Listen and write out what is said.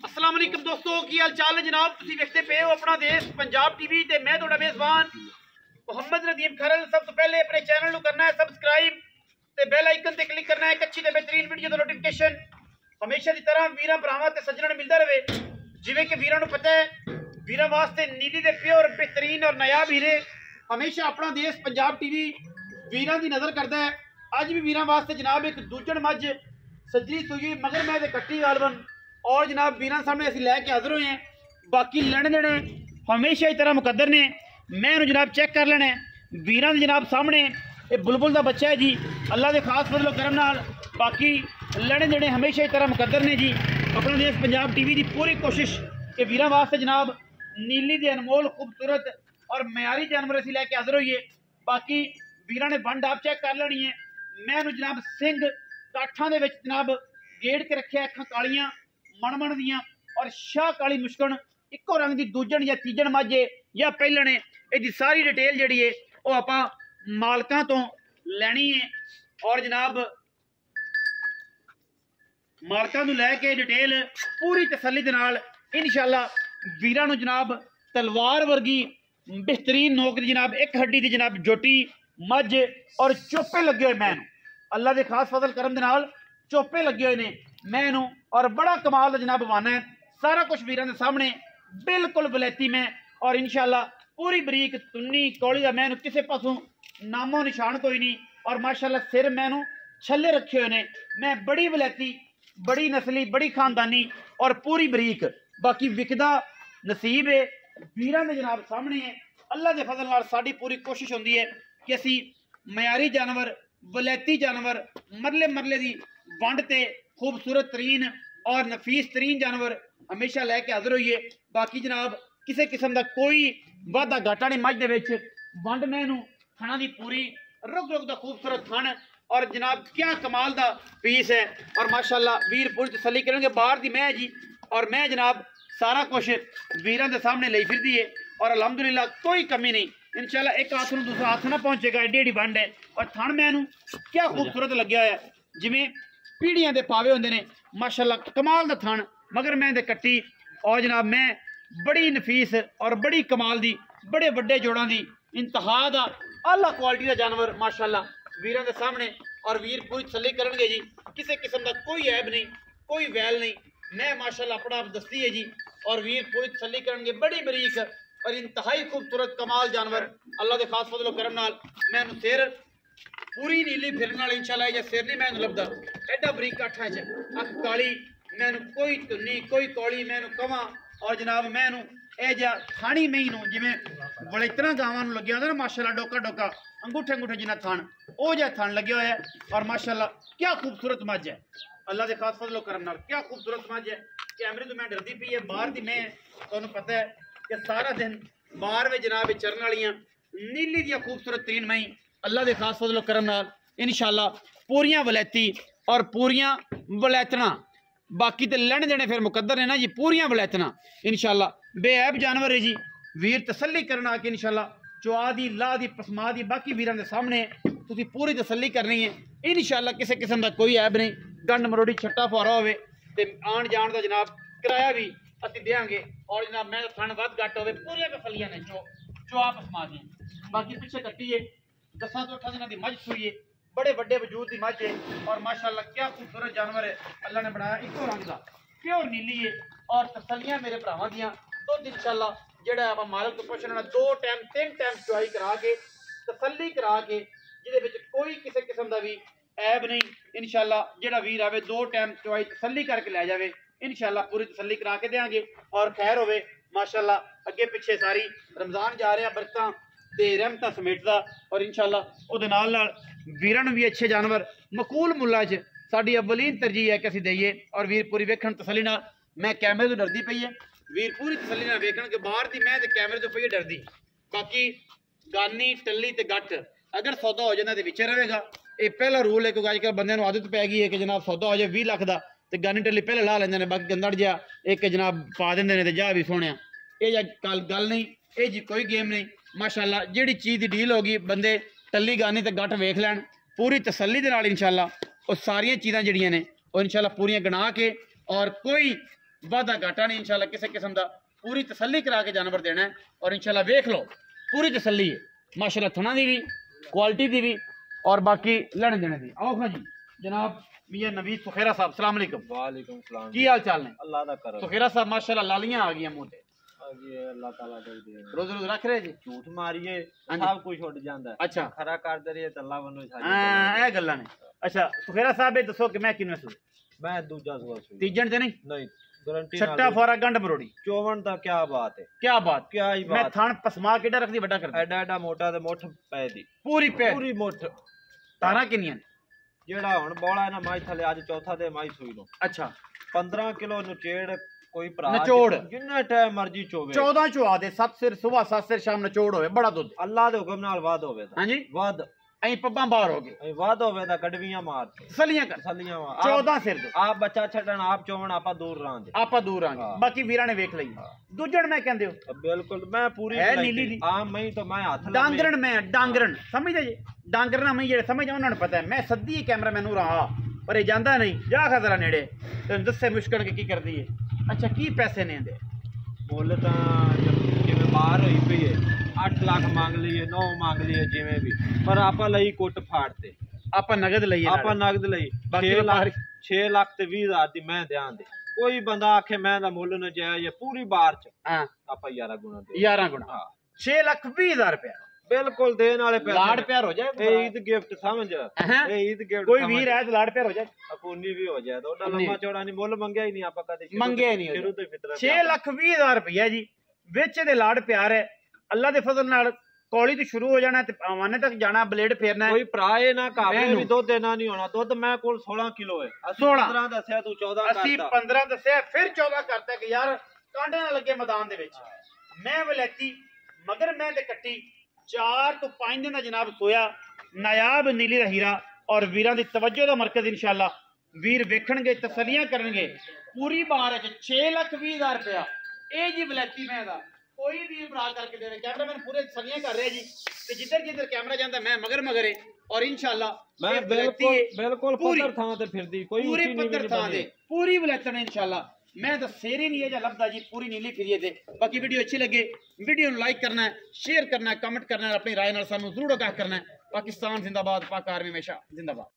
अस्सलाम वालेकुम दोस्तों की हाल चाल है जनाब। तुसीं देखते पे हो अपना देश पंजाब टीवी ते मैं तुहाडा मेज़बान मोहम्मद नदीम खरल। सब तो पहले अपने चैनल को करना है सबसक्राइब ते बेल आइकन ते क्लिक करना है एक अच्छी ते बेहतरीन वीडियो दा नोटिफिकेशन हमेशा की तरह वीरां भरावां ते सज्जणां मिलता रहे। जिवें कि वीरां नूं पता है वीरां वास्ते नीली दे प्योर बेहतरीन और नायाब हीरे हमेशा अपना देश पंजाब टीवी वीरां दी नज़र करता है। अज भी वीरां वास्ते जनाब एक दूजण मझ सज्जी सूई मगर मैं कट्टी गालबन और जनाब वीरां सामने असीं लैके हाज़र हुए हैं। बाकी लैने देने हमेशा ही तरह मुकद्दर ने। मैं जनाब चेक कर लेना है वीरां जनाब सामने ये बुलबुल का बच्चा है जी अल्लाह के खास फजलो करम नाल। बाकी लैने देने हमेशा ही तरह मुकद्दर ने जी। अपना देश पंजाब टीवी की पूरी कोशिश कि वीरां वास्ते जनाब नीली के अनमोल खूबसूरत और मयारी जानवर असीं लैके हाज़र होइए। बाकी वीरां ने बंड आप चेक कर लेनी है। मैं जनाब सिंह काठा दे विच जनाब गेड़ के रखे अखां कालियां मणमण दियां और शाह काली मुश्कन इको रंग की दूजण या तीजण माझे या पहलने इसकी सारी डिटेल जी है वो आप मालकां तो लैनी है। और जनाब मालकां नूं लैके डिटेल पूरी तसल्ली दे नाल इंशाअल्लाह वीरां नूं जनाब तलवार वर्गी बेहतरीन नोक दी जनाब एक हड्डी की जनाब जोटी मझ और चोपे लगे हुए मैं अल्लाह के खास फजल करम दे नाल चोपे लगे हुए ने मैं और बड़ा कमाल जनाब वाना है। सारा कुछ वीरां दे सामने बिल्कुल वलैती में और इंशाअल्लाह पूरी बरीक तुन्नी कौली का मैं किसी पासों नामो निशान कोई नहीं। और माशाअल्लाह सिर मैं छल्ले रखे हुए ने मैं बड़ी वलैती बड़ी नस्ली बड़ी खानदानी और पूरी बरीक। बाकी विकदा नसीब है वीरां दे जनाब सामने है। अल्लाह के फजल नाल साडी पूरी कोशिश होंदी है कि असी मयारी जानवर वलैती जानवर मरले मरले की वंड ते खूबसूरत तरीन और नफीस तरीन जानवर हमेशा लैके हाजिर होइए। बाकी जनाब किसी किस्म का कोई वाधा घाटा नहीं मझ दे वंड मैनू थणा की पूरी रुक रुक का खूबसूरत थण और जनाब क्या कमाल का पीस है। और माशाअल्लाह वीर पूरी तसल्ली करेंगे बाहर की मैं जी और मैं जनाब सारा कुछ वीरां दे सामने लई फिरदी है और अलहमदुलिल्लाह कोई कमी नहीं। इंशाअल्लाह एक हाथ में दूसरा हाथ ना पहुंचेगा एडी एडी वंड है। और थण मैनू क्या खूबसूरत लग्या है जिमें पीढ़ियां दे पावे होंदे ने माशाअल्लाह कमाल दा थण मगर मैं दे कट्टी और जनाब मैं बड़ी नफीस और बड़ी कमाल दी बड़े वड्डे जोड़ां दी इंतहा दा आला क्वालिटी का जानवर माशाअल्लाह वीरां दे सामने और वीर पूरी तसल्ली करनगे जी। किसी किस्म का कोई ऐब नहीं कोई वैल नहीं मैं माशाअल्लाह अपना आप दस्ती है जी और वीर पूरी तसल्ली करनगे बड़ी बरीक और इंतहाई खूबसूरत कमाल जानवर अल्लाह के खास फजलो करम नाल। मैं सिर पूरी नीली फिरन वाली इंशाअल्लाह या सिर नहीं मैं लभदा एडा बरीक काठा च अख काली मैं कोई धुन्नी कोई कौली मैं कवां और जनाब मैं ए जा थानी मई जिमें वलेतना गावां लग्या होंदा ना माशाअल्लाह डोका डोका अंगूठे अंगूठे जिन्ना थान ओ जा थान लगे हुआ है। और माशाअल्लाह क्या खूबसूरत मझ है अल्लाह के खास फजलो करम नाल क्या खूबसूरत मझ है। कैमरे तो मैं डरदी पई है बाहर दी मैं तुहानूं पता है कि सारा दिन बाहर में जनाब चरण वालियां नीली दियां खूबसूरत तीन मई अल्लाह के खास फजलो करम नाल इंशाअल्लाह पूरियां वलैती और पूरियां वलैतना बाकी तो लैने देने फिर मुकद्दर है ना जी पूरियां वलैतना इंशाअल्लाह बेऐब जानवर है जी। वीर तसल्ली करना कि इंशाअल्लाह चुआ दी ला दी पसमा दी बाकी वीरां दे सामने तुसीं पूरी तसल्ली करनी है इंशाअल्लाह किसी किस्म का कोई ऐब नहीं। गंड मरोड़ी छट्टा फुआरा होवे ते आन जान का जनाब किराया भी असीं देंगे और जनाब मैं थण वध घट होवे पूरियां तसल्लियां ने चुआ पसमा दी बाकी पिछे कट्टी है 10 तो 8 दिनों की मझ सूई है बड़े बड़े वजूद की मझ है और माशाअल्लाह क्या खूबसूरत जानवर है अल्लाह ने बनाया इको रंग का प्योर नीली है और तसल्लियां मेरे भरावां दियां दुध इंशाअल्लाह जेड़ा आप मालक तो पुछना 2 टाइम 3 टाइम चुआई करा के तसल्ली करा के जिहदे विच कोई किसी किस्म का भी ऐब नहीं इंशाअल्लाह जेड़ा वीर आवे 2 टाइम चुआई तसल्ली करके लै जावे इंशाअल्लाह पूरी तसल्ली करा के देंगे और खैर होवे माशाअल्लाह अगे पिछे सारी रमजान जा रहा बरकतां ते रहमतां समेटदा और इंशाअल्लाह उहदे नाल वीरां नूं भी अच्छे जानवर मकूल मुल्लां च साडी अव्वलीन तरजीह है कि असीं दईए और वीर पूरी वेखण तसल्ली नाल मैं कैमरे तो डरदी पई है वीर पूरी तसल्ली नाल वेखण के बाहर दी मैं ते कैमरे तो पई डरदी। बाकी गानी टल्ली ते गट अगर सौदा हो जाता तो विच रहेगा ये पहला रूल है क्योंकि अजकल बंदे नूं आदत पै गई है कि जनाब सौदा हो जाए 20 लाख का तो गानी टल्ली पहले ला लेंदे ने बाकी गंदड़ जिहा एक जनाब पा देंदे ने ते जा भी सोहणिया ये गल नहीं ये जी कोई गेम नहीं माशाअल्लाह जिहड़ी चीज़ की डील होगी बंदे टल्ली गानी ते गट वेख लैन पूरी तसल्ली दे नाल इंशाअल्लाह और सारियां चीज़ां जिहड़ियां ने और इंशाअल्लाह पूरियां गणा के और कोई वादा घाटा नहीं इंशाल्लाह किसी किस्म का पूरी तसल्ली करा के जानवर देना है और इंशाल्लाह वेख लो पूरी तसल्ली है माशाल्लाह थना दी भी क्वालिटी दी भी और बाकी लेने देने दी। आओ खां जी जनाब मियां नवीद सुखेरा साहब अस्सलाम वालेकुम। वालेकुम सलाम। की हाल चाल ने? अल्लाह दा करम। सुखेरा साहब माशाल्लाह लालियां आ गई मुंह ते अल्लाह ताला दे दे रोज रोज रख रहे जी झूठ मारिए हाँ जी। सब कुछ छुट जांदा है। अच्छा खरा करदे रहिए ते अल्लाह वनो हां ए गल्लां ने। अच्छा सुखेरा साहब ये दसो कि मैं किनवे सू मैं दूजा सुआ सुई तीजन ते नहीं नहीं गारंटी छट्टा फोरा गंड मरोड़ी चोवन दा क्या बात है। क्या बात क्या ही मैं बात। थान पसमा केड़ा रख दी बड़ा कर दी एडा एडा मोटा ते मुठ पै दी पूरी पे पूरी मुठ तारा किनियां ने? जेड़ा हुन बौला है ना माई थले आज चौथा दे माई सुई नो अच्छा 15 किलो नचेड़ कोई भरा नचोड़ जिन्ना टाइम मर्जी चोवे 14 चुआ दे 7 सिर सुबह 7 सिर शाम नचोड़ होवे बड़ा दुध अल्लाह दे हुक्म नाल वाद होवे ता हां जी वाद ऐ पब्बा बाहर हो गए ऐ वाद होवे ता गडवियां मार सलियां कर सलियां 14 सिर दो आप बच्चा छड़न आप चोवन आपा दूर रांदे आपा दूर आंगे हाँ। बाकी वीरा ने वेख लई दूजण मैं कहंदे हो बिल्कुल मैं पूरी है भलाई नीली थी। दी। हाँ मैं तो मैं हाथ लम्बे- डांगरण में डांगरण समझदे जी डांगरना मैं जेड़े समझ उन्होंने पता है मैं सद्दी कैमरा मैनू रहा पर ये जांदा नहीं जा खा जरा नेड़े तेन दस्से मुश्किल के की करदी है। अच्छा की पैसे ने दे मुੱਲ ਤਾਂ ਜਿਵੇਂ ਬਾਹਰ ਹੋਈ ਪਈ ਹੈ 8 ਲੱਖ ਮੰਗ ਲਈਏ 9 ਮੰਗ ਲਈਏ ਜਿਵੇਂ ਵੀ ਪਰ ਆਪਾਂ ਲਈ ਕੁੱਟ ਫਾੜ ਤੇ आपा नगद लईए ਆਪਾਂ ਨਗਦ ਲਈ ਬਾਕੀ 6 ਲੱਖ ਬਾਹਰ 6 ਲੱਖ ਤੇ 20 ਹਜ਼ਾਰ ਦੀ ਮੈਂ ਦਿਆਂ ਦੇ ਕੋਈ ਬੰਦਾ ਆਖੇ ਮੈਂ ਦਾ ਮੁੱਲ ਨਾ ਜਾਇਜ਼ ਹੈ ਪੂਰੀ ਬਾਹਰ ਚ हां ਆਪਾਂ 11 ਗੁਣਾ ਦੇ 11 गुणा ਹਾਂ 6,20,000 रुपया ਬਿਲਕੁਲ ਦੇਣ ਵਾਲੇ ਪੈਸੇ लाड़ प्यार हो जाए ਇਹ ਈਦ ਗਿਫਟ ਸਮਝ हैं? ਇਹ ਈਦ ਗਿਫਟ कोई वीर है तो लाड़ प्यार हो जाए ਅਪੂਨੀ ਵੀ ਹੋ ਜਾਏ ਤਾਂ ਉਹਦਾ ਨਹੀਂ। ਲੰਮਾ ਚੌੜਾ ਨਹੀਂ ਮੁੱਲ ਮੰਗਿਆ ਹੀ ਨਹੀਂ ਆਪਾਂ ਕਦੇ ਮੰਗਿਆ ਹੀ ਨਹੀਂ ਸ਼ੁਰੂ ਤੋਂ ਹੀ ਫਿਤਰਤ 6,20,000 रुपया जी ਵਿੱਚ ਦੇ ਲਾੜ ਪਿਆਰ ਹੈ ਅੱਲਾ ਦੇ ਫਜ਼ਲ ਨਾਲ ਕੌਲੀ ਤੋਂ ਸ਼ੁਰੂ ਹੋ ਜਾਣਾ ਤੇ ਆਵਾਨੇ ਤੱਕ ਜਾਣਾ ਬਲੇਡ ਫੇਰਨਾ ਹੈ ਕੋਈ ਭਰਾ ਇਹ ਨਾ ਕਾਵੇ ਮੈਨੂੰ। ਵੀ ਦੁੱਧ ਦੇਣਾ ਨਹੀਂ ਹੋਣਾ ਦੁੱਧ ਮੈਂ ਕੋਲ 16 ਕਿਲੋ ਹੈ ਅਸੀਂ 16 15 ਦੱਸਿਆ ਤੂੰ 14 ਅਸੀਂ ਕਰਤਾ 15 ਦੱਸਿਆ ਫਿਰ 14 ਕਰਤਾ ਕਿ ਯਾਰ ਕਾਂਡੇ ਨਾ ਲੱਗੇ ਮੈਦਾਨ ਦੇ ਵਿੱਚ ਮੈਂ ਵਲੈਤੀ ਮਗਰ ਮੈਂ ਤੇ ਕੱਟੀ 4 ਤੋਂ 5 ਦਿਨ ਦਾ ਜਨਾਬ ਸੋਇਆ ਨਾਇਬ ਨੀਲੀ ਦਾ ਹੀਰਾ ਔਰ ਵੀਰਾਂ ਦੀ ਤਵੱਜੋ ਦਾ ਮਰਕਜ਼ ਇਨਸ਼ਾਅੱਲਾ ਵੀਰ ਵੇਖਣਗੇ ਤਸੱਲੀਆਂ ਕਰਨਗੇ ਪੂਰੀ ਬਾਹਰ ਚ 6,20,000 रुपया ਇਹ ਜੀ ਵਲੈਤੀ ਮੈਂ ਦਾ ਕੋਈ ਵੀ ਭਰਾ ਕਰਕੇ ਦੇਵੇ ਕੈਮਰਾਮੈਨ ਪੂਰੇ ਤਸੱਲੀਆਂ ਕਰ ਰਿਹਾ ਜੀ ਤੇ ਜਿੱਧਰ ਜਿੱਧਰ ਕੈਮਰਾ ਜਾਂਦਾ ਮੈਂ ਮਗਰ ਮਗਰੇ ਔਰ ਇਨਸ਼ਾਅੱਲਾ ਮੈਂ ਇਹ ਵਲੈਤੀ ਹੈ, ਬਿਲਕੁਲ ਪੂਰੀ- ਪੱਧਰ ਥਾਂ ਤੇ ਫਿਰਦੀ ਕੋਈ ਪੂਰੀ ਉੱਚੀ ਨੀਵੀਂ ਪੱਧਰ ਨਹੀਂ ਥਾਂ ਬਣੀ। ਦੇ ਪੂਰੀ ਵਲੈਤਣ ਇਨਸ਼ਾਅੱਲਾ मैं तो शेर ही नहीं है जो लभदा जी पूरी नीली फिरिए दे। बाकी वीडियो अच्छी लगे वीडियो लाइक करना है, शेयर करना है, कमेंट करना है, अपनी राय नाल सानू जरूर आगाह करना है। पाकिस्तान जिंदाबाद, पाक आर्मी हमेशा जिंदाबाद।